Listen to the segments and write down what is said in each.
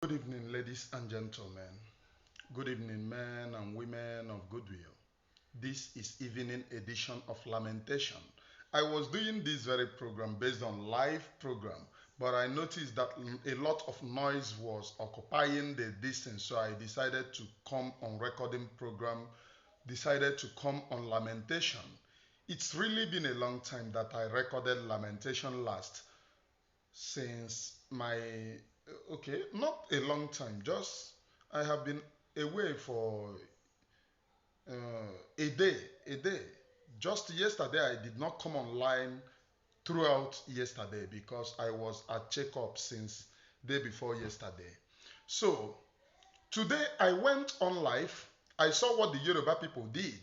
Good evening, ladies and gentlemen. Good evening, men and women of goodwill. This is evening edition of Lamentation. I was doing this very program based on live program, but I noticed that a lot of noise was occupying the distance, so I decided to come on recording program, decided to come on Lamentation. It's really been a long time that I recorded Lamentation last since my okay, not a long time, just I have been away for a day, a day. Just yesterday, I did not come online throughout yesterday because I was at checkup since day before yesterday. So today I went on live. I saw what the Yoruba people did.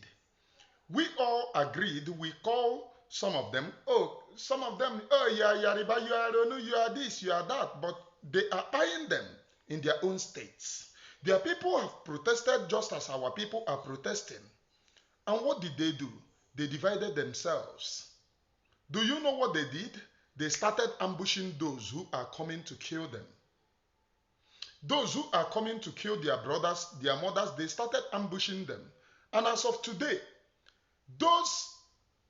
We all agreed. We call some of them. Oh, some of them. Oh, you are Yariba, you are Onu, you are this, you are that. But they are buying them in their own states. Their people have protested just as our people are protesting. And what did they do? They divided themselves. Do you know what they did? They started ambushing those who are coming to kill them. Those who are coming to kill their brothers, their mothers, they started ambushing them. And as of today, those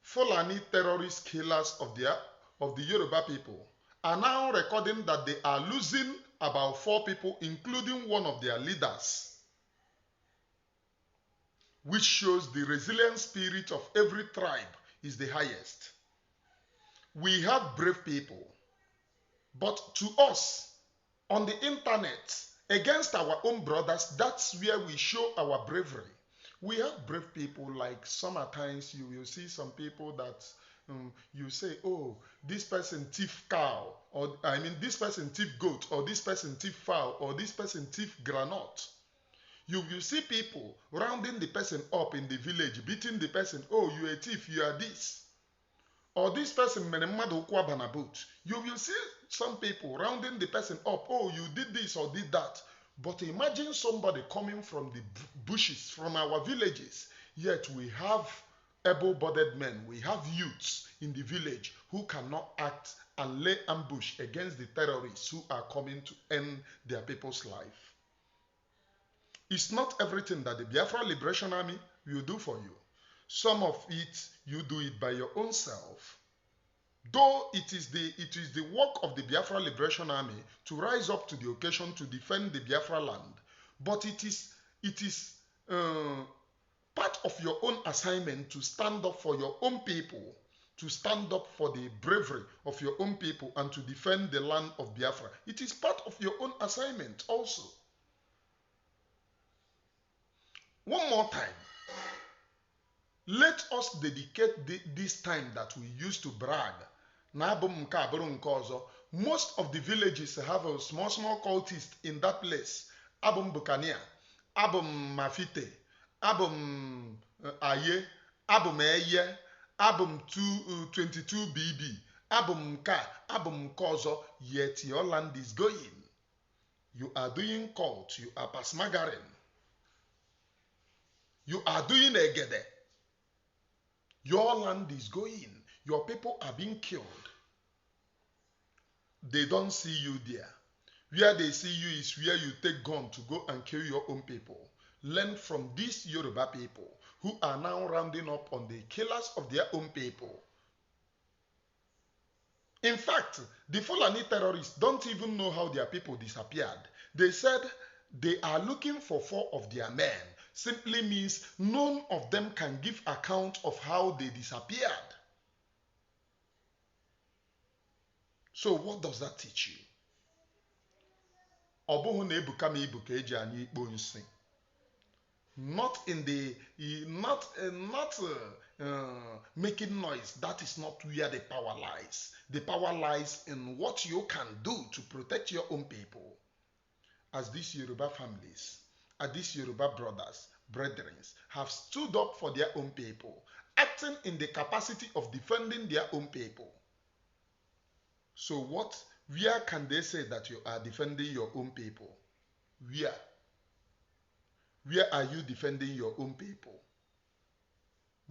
Fulani terrorist killers of the Yoruba people are now recording that they are losing about 4 people, including one of their leaders, which shows the resilient spirit of every tribe is the highest. We have brave people, but to us, on the internet, against our own brothers, that's where we show our bravery. We have brave people, like sometimes you will see some people that you say, oh, this person thief cow, or I mean, this person thief goat, or this person thief fowl, or this person thief granite. You will see people rounding the person up in the village, beating the person, oh, you a thief, you are this. Or this person, you will see some people rounding the person up, oh, you did this or did that. But imagine somebody coming from the bushes, from our villages, yet we have able-bodied men, we have youths in the village who cannot act and lay ambush against the terrorists who are coming to end their people's life. It's not everything that the Biafran Liberation Army will do for you. Some of it, you do it by your own self. Though it is the work of the Biafra Liberation Army to rise up to the occasion to defend the Biafra land, but it is part of your own assignment to stand up for your own people, to stand up for the bravery of your own people and to defend the land of Biafra. It is part of your own assignment also. One more time, let us dedicate this time that we used to brag. Most of the villages have a small cultist in that place. Abum Bukania, Abum Mafite, Abum Aye, Abum Eye, Abum 22 BB, Abum Ka, Abum Kozo, yet your land is going. You are doing cult, you are pasmagarin, you are doing egede. Your land is going. Your people are being killed. They don't see you there. Where they see you is where you take gun to go and kill your own people. Learn from these Yoruba people who are now rounding up on the killers of their own people. In fact, the Fulani terrorists don't even know how their people disappeared. They said they are looking for 4 of their men. Simply means none of them can give account of how they disappeared. So what does that teach you? Not in the making noise. That is not where the power lies. The power lies in what you can do to protect your own people. As these Yoruba families, as these Yoruba brothers, brethren, have stood up for their own people, acting in the capacity of defending their own people. So where can they say that you are defending your own people? Where? Where are you defending your own people?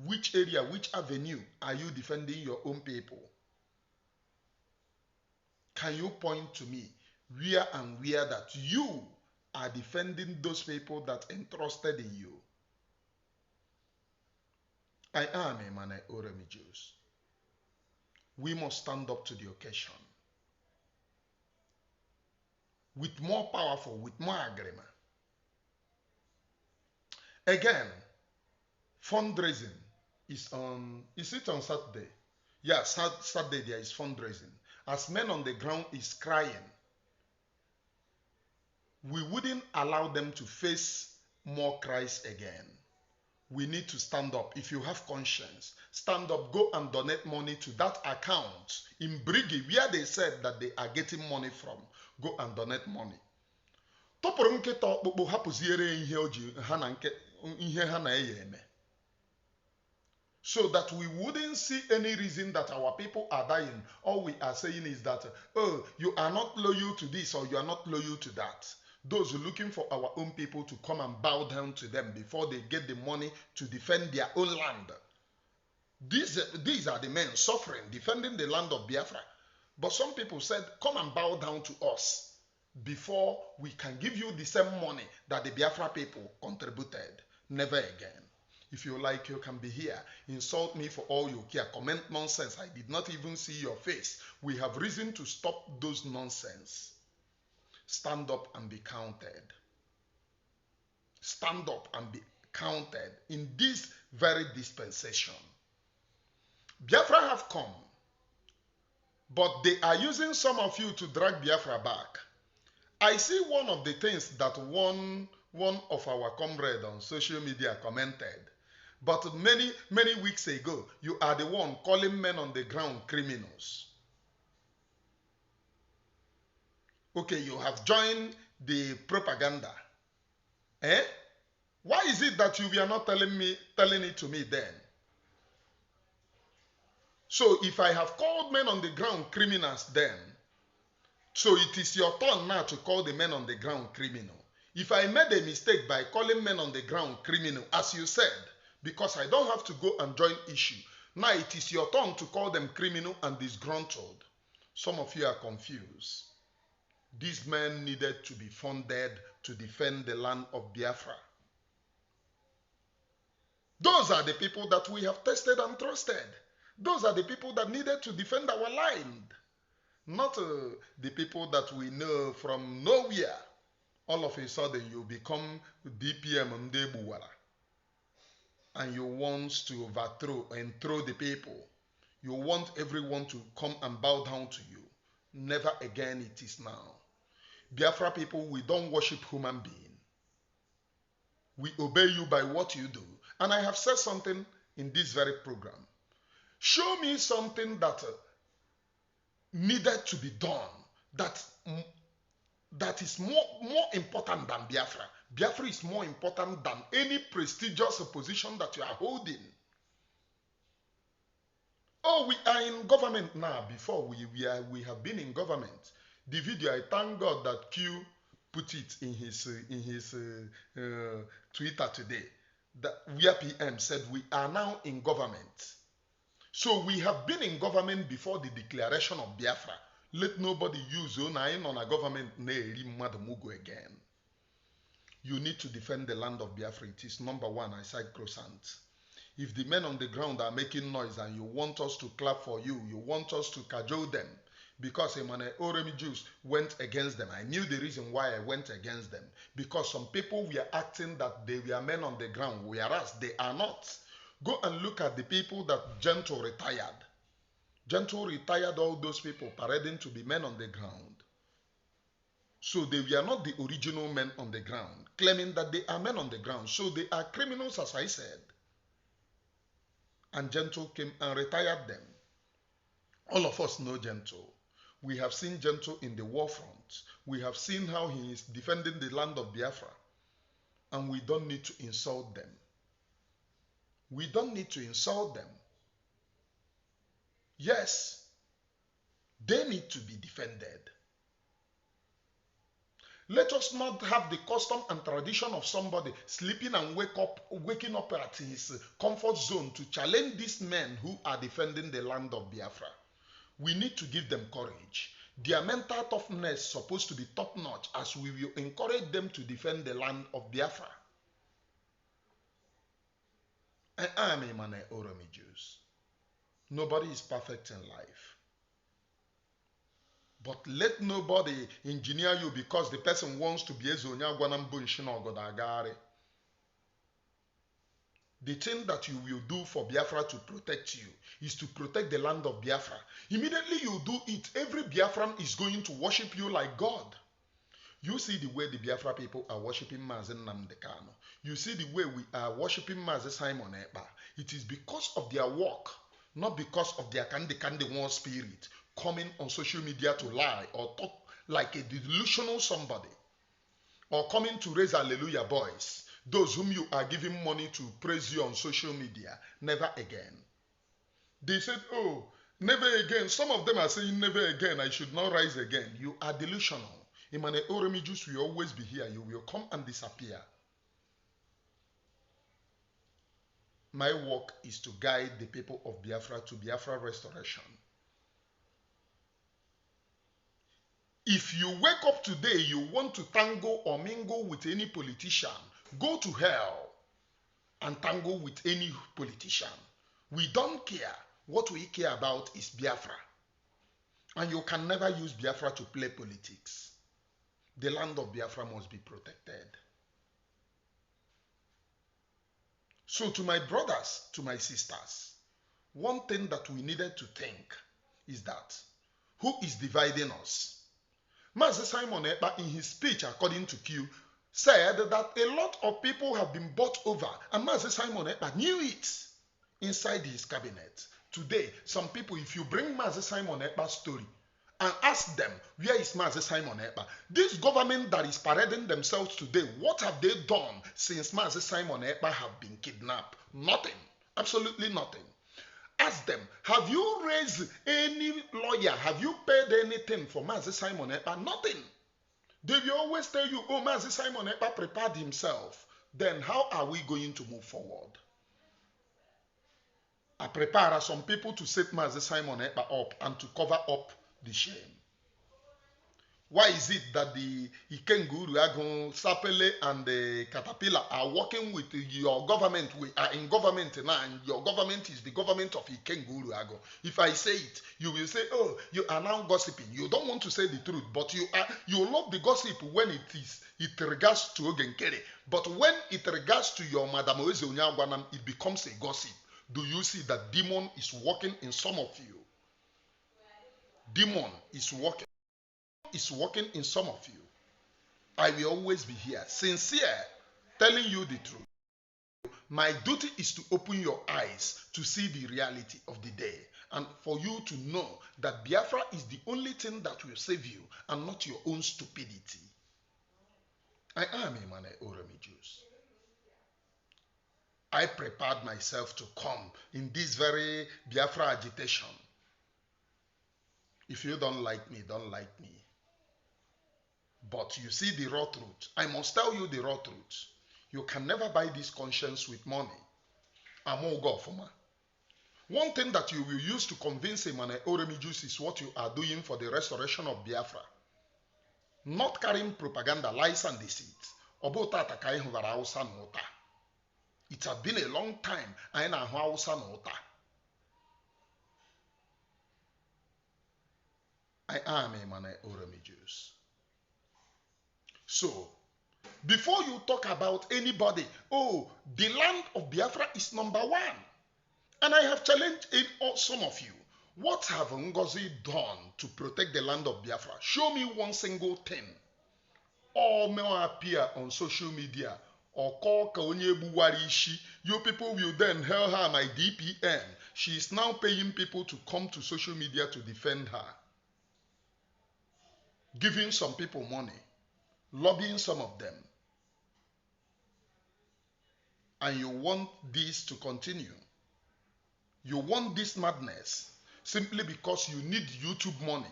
Which area, which avenue are you defending your own people? Can you point to me where and where that you are defending those people that entrusted in you. I am a man, Oremi Jews. We must stand up to the occasion. With more powerful, with more agreement. Again, fundraising is it on Saturday? Yeah, Saturday there is fundraising. As men on the ground is crying, we wouldn't allow them to face more cries again. We need to stand up. If you have conscience, stand up, go and donate money to that account in Brigi where they said that they are getting money from. Go and donate money. Tọpụrụ nkịta ọkpụkpụ hapụziere ihe ha na-eme. So that we wouldn't see any reason that our people are dying. All we are saying is that, oh, you are not loyal to this or you are not loyal to that. Those looking for our own people to come and bow down to them before they get the money to defend their own land. These are the men suffering, defending the land of Biafra. But some people said, come and bow down to us before we can give you the same money that the Biafra people contributed. Never again. If you like, you can be here. Insult me for all you care. Comment nonsense. I did not even see your face. We have reason to stop those nonsense. Stand up and be counted. Stand up and be counted in this very dispensation. Biafra have come, but they are using some of you to drag Biafra back. I see one of the things that one of our comrades on social media commented. But many weeks ago, you are the one calling men on the ground criminals. Okay, you have joined the propaganda. Eh? Why is it that you were not telling it to me then? So if I have called men on the ground criminals then, so it is your turn now to call the men on the ground criminal. If I made a mistake by calling men on the ground criminal, as you said, because I don't have to go and join issue, now it is your turn to call them criminal and disgruntled. Some of you are confused. These men needed to be funded to defend the land of Biafra. Those are the people that we have tested and trusted. Those are the people that needed to defend our land. Not the people that we know from nowhere. All of a sudden you become DPM Mdebuwara. And you want to overthrow and throw the people. You want everyone to come and bow down to you. Never again it is now. Biafra people, we don't worship human beings. We obey you by what you do. And I have said something in this very program. Show me something that needed to be done that is more important than Biafra. Biafra is more important than any prestigious position that you are holding. Oh, we are in government now. Before we have been in government. The video, I thank God that Q put it in his Twitter today. That where PM said we are now in government. So we have been in government before the declaration of Biafra. Let nobody use on a government again. You need to defend the land of Biafra. It is number one, I sacrosanct. If the men on the ground are making noise and you want us to clap for you, you want us to cajole them, because Oremi Jews went against them. I knew the reason why I went against them. Because some people were acting that they were men on the ground, whereas they are not. Go and look at the people that Gentle retired. Gentle retired all those people parading to be men on the ground. So they were not the original men on the ground, claiming that they are men on the ground. So they are criminals, as I said. And Gentle came and retired them. All of us know Gentle. We have seen Gentle in the war front. We have seen how he is defending the land of Biafra. And we don't need to insult them. We don't need to insult them. Yes, they need to be defended. Let us not have the custom and tradition of somebody sleeping and waking up at his comfort zone to challenge these men who are defending the land of Biafra. We need to give them courage. Their mental toughness is supposed to be top-notch as we will encourage them to defend the land of Biafra. I am a man Oromi Jews. Nobody is perfect in life. But let nobody engineer you because the person wants to be a Zonya Gwanambo Godagari. The thing that you will do for Biafra to protect you is to protect the land of Biafra. Immediately you do it, every Biafran is going to worship you like God. You see the way the Biafra people are worshiping Mazi Nnamdi Kanu. You see the way we are worshiping Mazi Simon Ekpa. It is because of their work, not because of their candy one spirit coming on social media to lie or talk like a delusional somebody, or coming to raise hallelujah boys. Those whom you are giving money to praise you on social media, never again. They said, oh, never again. Some of them are saying never again, I should not rise again. You are delusional. Imane Oromi Jews will always be here. You will come and disappear. My work is to guide the people of Biafra to Biafra restoration. If you wake up today, you want to tango or mingle with any politician, go to hell and tangle with any politician. We don't care. What we care about is Biafra. And you can never use Biafra to play politics. The land of Biafra must be protected. So to my brothers, to my sisters, one thing that we needed to think is that who is dividing us? Mazi Simon Ekpa, in his speech, according to Q, said that a lot of people have been bought over, and Mazi Simon Ekpa knew it inside his cabinet. Today, some people, if you bring Mazi Simon Ekpa's story and ask them, where is Mazi Simon Ekpa? This government that is parading themselves today, what have they done since Mazi Simon Ekpa have been kidnapped? Nothing. Absolutely nothing. Ask them, have you raised any lawyer? Have you paid anything for Mazi Simon Ekpa? Nothing. They will always tell you, oh, Mazi Simon Ekpa prepared himself. Then how are we going to move forward? I prepare some people to set Mazi Simon Ekpa up and to cover up the shame. Why is it that the Ikenguru, Agon, Sapele, and the Caterpillar are working with your government? We are in government now, and your government is the government of Ikenguru, Agon. If I say it, you will say, oh, you are now gossiping. You don't want to say the truth, but you love the gossip when it regards to Ogenkere. But when it regards to your Madam Oeze Onyagwanam, it becomes a gossip. Do you see that demon is working in some of you? Demon is working in some of you. I will always be here, sincere, telling you the truth. My duty is to open your eyes to see the reality of the day and for you to know that Biafra is the only thing that will save you and not your own stupidity. I am a man Oromi Jews. I prepared myself to come in this very Biafra agitation. If you don't like me, don't like me. But you see the raw truth. I must tell you the raw truth. You can never buy this conscience with money. One thing that you will use to convince a man Oromi Jews is what you are doing for the restoration of Biafra. Not carrying propaganda, lies and deceit. It has been a long time. I am a man Oromi Jews. So, before you talk about anybody, oh, the land of Biafra is number one. And I have challenged some of you. What have Ngọzi done to protect the land of Biafra? Show me one single thing. All may appear on social media or call Kaonye Buwarishi. You people will then hail her my DPM. She is now paying people to come to social media to defend her. Giving some people money. Lobbying some of them. And you want this to continue. You want this madness simply because you need YouTube money.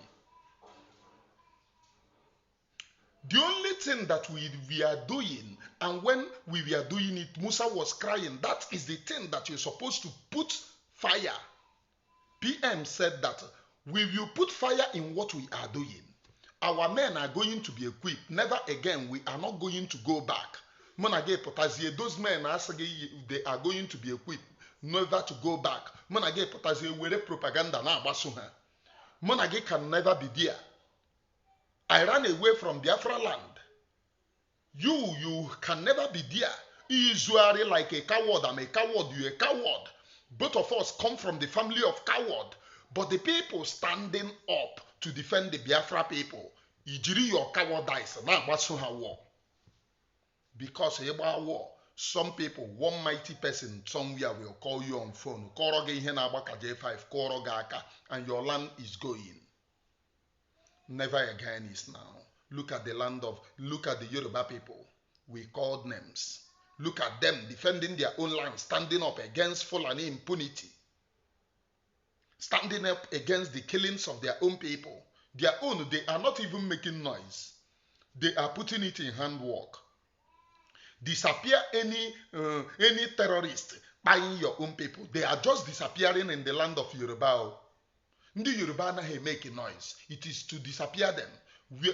The only thing that we are doing, and when we were doing it, Musa was crying. That is the thing that you're supposed to put fire. PM said that Will you put fire in what we are doing? Our men are going to be equipped. Never again, we are not going to go back. Those men they are going to be equipped, never to go back. Where propaganda na abasuha. Monage can never be there. I ran away from Biafra land. You can never be there. Usually like a coward. I'm a coward. You're a coward. Both of us come from the family of coward. But the people standing up to defend the Biafra people, ijiri your cowardice na gbasuha war. Because about war, some people, one mighty person somewhere will call you on phone. Koroge ihe na agbaka J5, koroge aka, and your land is going. Never again is now. Look at the look at the Yoruba people. We called names. Look at them defending their own land, standing up against Fulani impunity. Standing up against the killings of their own people. Their own, they are not even making noise. They are putting it in handwork. Disappear any terrorist buying your own people. They are just disappearing in the land of Yoruba. Ndi Yoruba na make noise. It is to disappear them.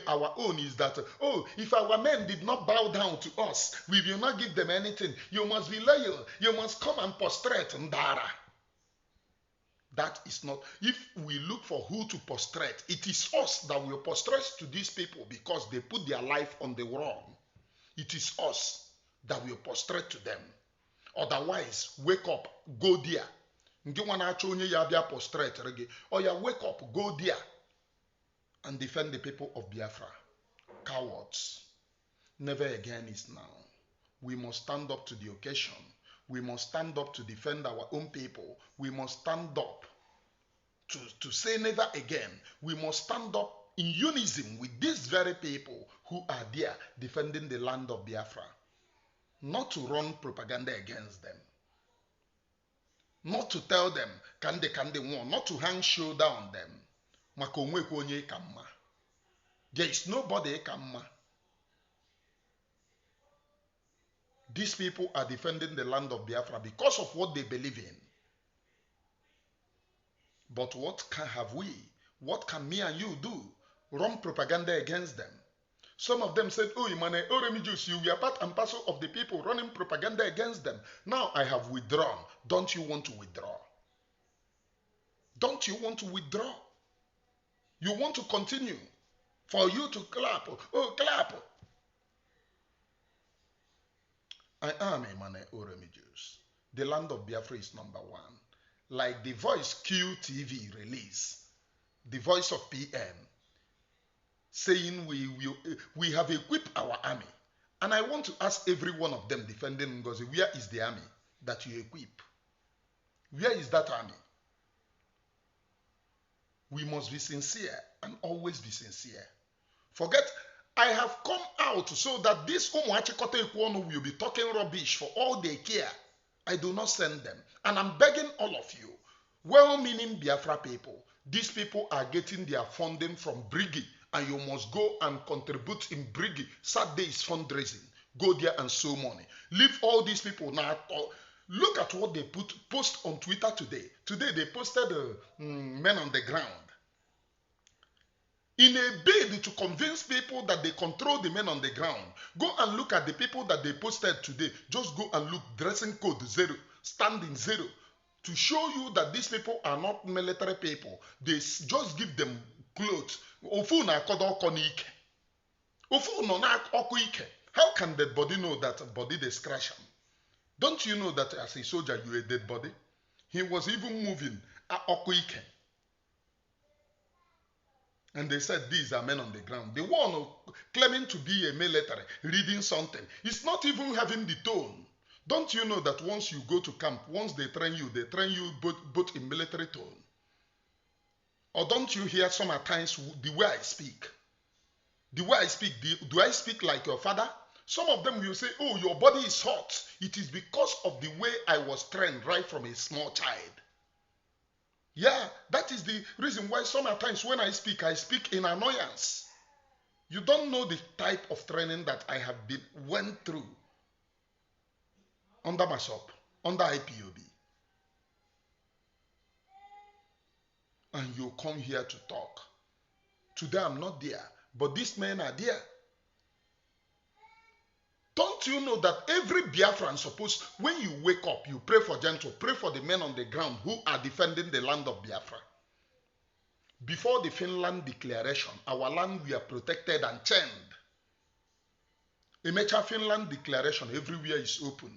Our own is that, oh, if our men did not bow down to us, we will not give them anything. You must be loyal. You must come and prostrate. Ndara. That is not. If we look for who to prostrate, it is us that will prostrate to these people because they put their life on the wrong. It is us that will prostrate to them. Otherwise, wake up, go there. Or you wake up, go there and defend the people of Biafra. Cowards. Never again is now. We must stand up to the occasion. We must stand up to defend our own people. We must stand up to say never again. We must stand up in unison with these very people who are there defending the land of Biafra. Not to run propaganda against them. Not to tell them, can they want, not to hang shoulder on them. There is nobody kamma. These people are defending the land of Biafra because of what they believe in. But what have we? What can me and you do? Run propaganda against them. Some of them said, oh, Imane, Oremijus, you were part and parcel of the people running propaganda against them. Now I have withdrawn. Don't you want to withdraw? Don't you want to withdraw? You want to continue? For you to clap. Oh, clap. I am Imane Oremijus. The land of Biafra is number one. Like the Voice QTV release, the voice of PM, saying we have equipped our army. And I want to ask every one of them defending Ngọzi, where is the army that you equip? Where is that army? We must be sincere and always be sincere. Forget, I have come out so that this Umuachikote Ekwonu will be talking rubbish for all they care. I do not send them. And I'm begging all of you, well-meaning Biafra people, these people are getting their funding from Brigi, and you must go and contribute in Brigi. Saturday is fundraising. Go there and sow money. Leave all these people now. Look at what they post on Twitter today. Today they posted men on the ground. In a bid to convince people that they control the men on the ground, go and look at the people that they posted today. Just go and look, dressing code 0, standing 0, to show you that these people are not military people. They just give them clothes. How can the body know that body they scratch him? Don't you know that as a soldier you a dead body? He was even moving okoike. And they said these are men on the ground. The one claiming to be a military, reading something, is not even having the tone. Don't you know that once you go to camp, once they train you both in military tone? Or don't you hear some at times the way I speak? The way I speak, do I speak like your father? Some of them will say, oh, your body is hot. It is because of the way I was trained right from a small child. Yeah, that is the reason why some at times when I speak in annoyance. You don't know the type of training that I have went through under my shop, under IPOB. and you come here to talk. Today I'm not there, but these men are there. Don't you know that every Biafran supposed, when you wake up, you pray for gentle, pray for the men on the ground who are defending the land of Biafra. Before the Finland Declaration, our land were protected and chained. Emecha Finland Declaration, everywhere is open.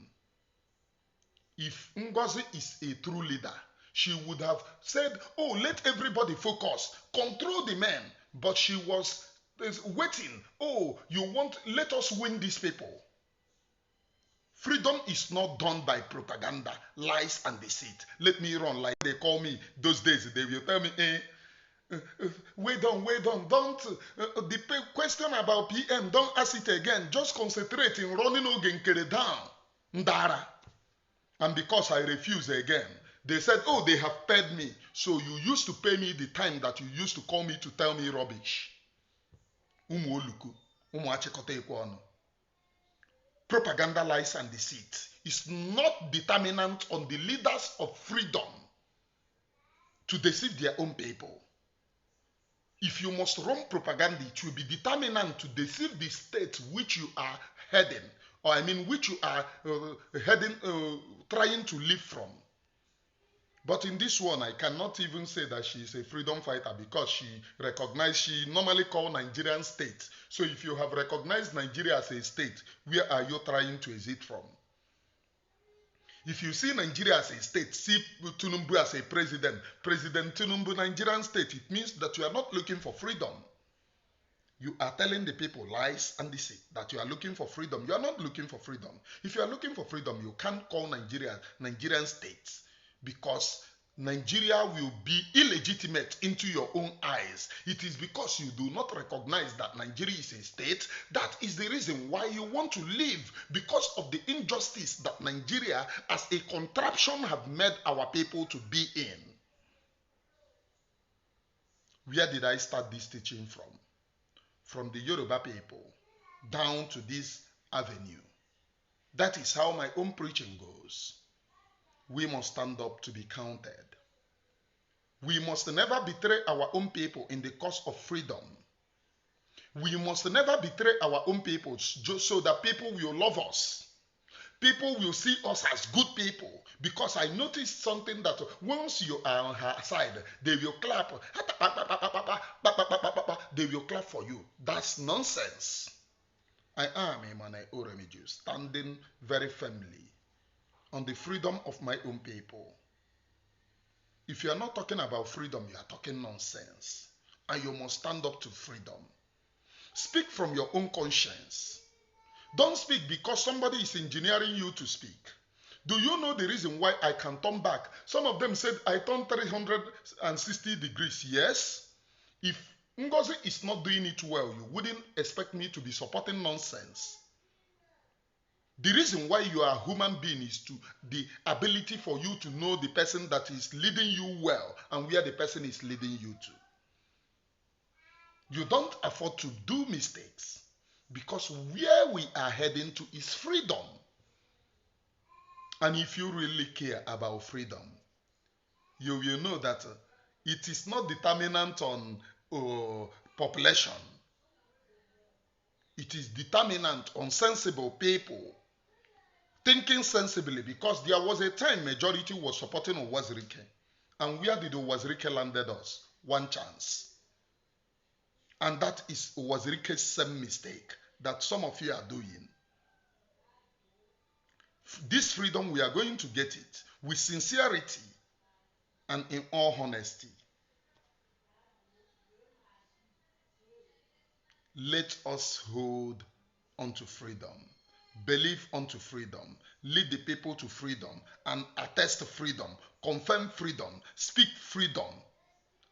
If Ngọzi is a true leader, she would have said, oh, let everybody focus, control the men. But she was waiting. Oh, let us win these people. Freedom is not done by propaganda, lies, and deceit. Let me run like they call me those days. They will tell me, wait on, don't. The question about PM, don't ask it again. Just concentrate in running Ogenkere down. Ndara. And because I refuse again, they said, oh, they have paid me. So you used to pay me the time that you used to call me to tell me rubbish. Propaganda, lies, and deceit is not determinant on the leaders of freedom to deceive their own people. If you must run propaganda, it will be determinant to deceive the state which you are heading, or which you are trying to live from. But in this one, I cannot even say that she is a freedom fighter because she normally call Nigerian state. So if you have recognized Nigeria as a state, where are you trying to exit from? If you see Nigeria as a state, see Tinubu as a president, President Tinubu, Nigerian state, it means that you are not looking for freedom. You are telling the people lies and deceit that you are looking for freedom. You are not looking for freedom. If you are looking for freedom, you can't call Nigeria Nigerian state, because Nigeria will be illegitimate into your own eyes. It is because you do not recognize that Nigeria is a state. That is the reason why you want to leave, because of the injustice that Nigeria as a contraption have made our people to be in. Where did I start this teaching from? From the Yoruba people down to this avenue. That is how my own preaching goes. We must stand up to be counted. We must never betray our own people in the cause of freedom. We must never betray our own people just so that people will love us. People will see us as good people, because I noticed something that once you are on her side, they will clap. They will clap for you. That's nonsense. I am a man, standing very firmly on the freedom of my own people. If you are not talking about freedom, you are talking nonsense. And you must stand up to freedom. Speak from your own conscience. Don't speak because somebody is engineering you to speak. Do you know the reason why I can turn back? Some of them said I turned 360 degrees. Yes. If Ngọzi is not doing it well, you wouldn't expect me to be supporting nonsense. The reason why you are a human being is the ability for you to know the person that is leading you well and where the person is leading you to. You don't afford to do mistakes, because where we are heading to is freedom. And if you really care about freedom, you will know that it is not determinant on population. It is determinant on sensible people thinking sensibly, because there was a time majority was supporting Owazirike. And where did Owazirike landed us? One chance. And that is Owazirike's same mistake that some of you are doing. This freedom, we are going to get it with sincerity and in all honesty. Let us hold onto freedom. Believe unto freedom, lead the people to freedom, and attest freedom, confirm freedom, speak freedom,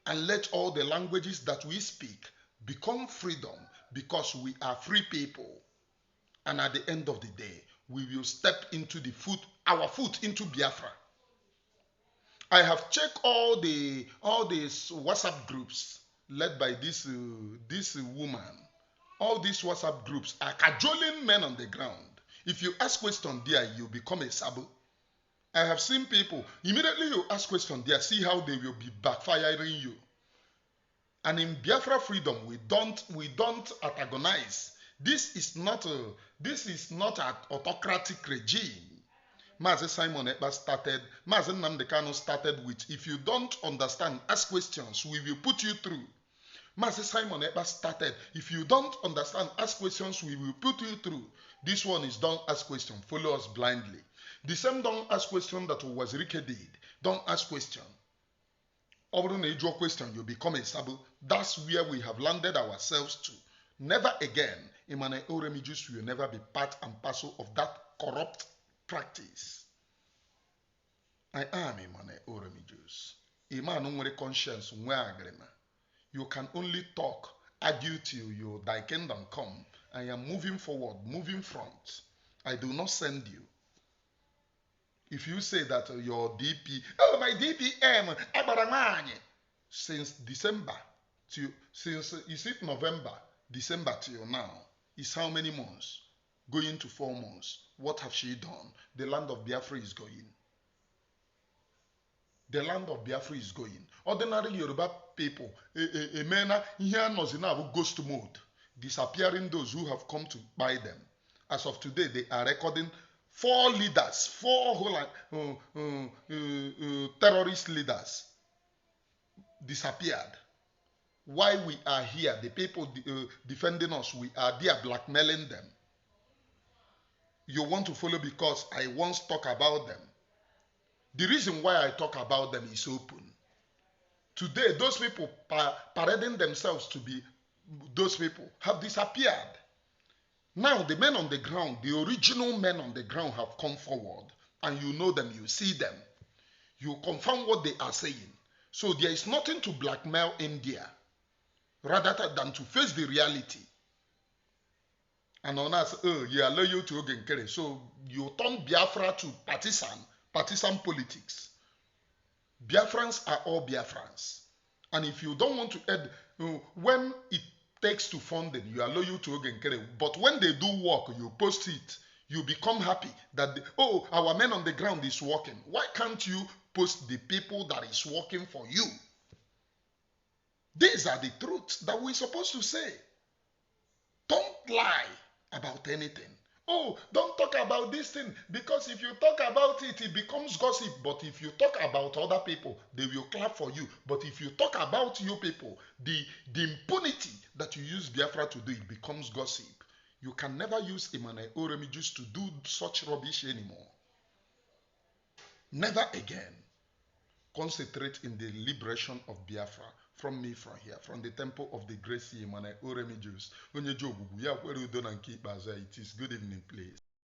and let all the languages that we speak become freedom, because we are free people. And at the end of the day, we will step into our foot into Biafra. I have checked all these WhatsApp groups led by this woman. All these WhatsApp groups are cajoling men on the ground. If you ask questions there, you become a sabo. I have seen people, immediately you ask questions there, see how they will be backfiring you. And in Biafra freedom, we don't antagonize. This is not an autocratic regime. Mazi Simon Ekpa started, Mazi Nnamdi Kanu started with, if you don't understand, ask questions, we will put you through. Mazi Simon Ekpa started, if you don't understand, ask questions, we will put you through. This one is don't ask questions, follow us blindly. The same don't ask question that Wazirike did. Don't ask question. Over the age of question, you become a sabu. That's where we have landed ourselves to. Never again, Emmanuel Oremijus will never be part and parcel of that corrupt practice. I am Emmanuel Oremijus. A man with conscience, you can only talk, argue till thy kingdom come. I am moving forward, moving front. I do not send you. If you say that your DP, oh my DPM, since December since is it November, December till now, is how many months? Going to 4 months. What have she done? The land of Biafra is going. The land of Biafra is going. Ordinary Yoruba people, ghost mode, disappearing those who have come to buy them. As of today, they are recording 4 leaders, 4 terrorist leaders disappeared. Why we are here, the people defending us, we are there blackmailing them. You want to follow because I once talk about them. The reason why I talk about them is open. Today, those people parading themselves to be those people have disappeared. Now, the men on the ground, the original men on the ground have come forward, and you know them, you see them. You confirm what they are saying. So there is nothing to blackmail India, rather than to face the reality. And on us, you allow you to Ogenkere. So you turn Biafra to partisan politics. Biafrans are all Biafrans. And if you don't want to add, when it takes to funding, you allow you to Ogenkere. But when they do work, you post it. You become happy that, our men on the ground is working. Why can't you post the people that is working for you? These are the truths that we're supposed to say. Don't lie about anything. Don't talk about this thing, because if you talk about it, it becomes gossip. But if you talk about other people, they will clap for you. But if you talk about you people, the impunity that you use Biafra to do, it becomes gossip. You can never use Emmanuel Oremijus to do such rubbish anymore. Never again. Concentrate in the liberation of Biafra. From me, from here, from the temple of the Gracie, Emmanuel Oremijus. It is good evening, please.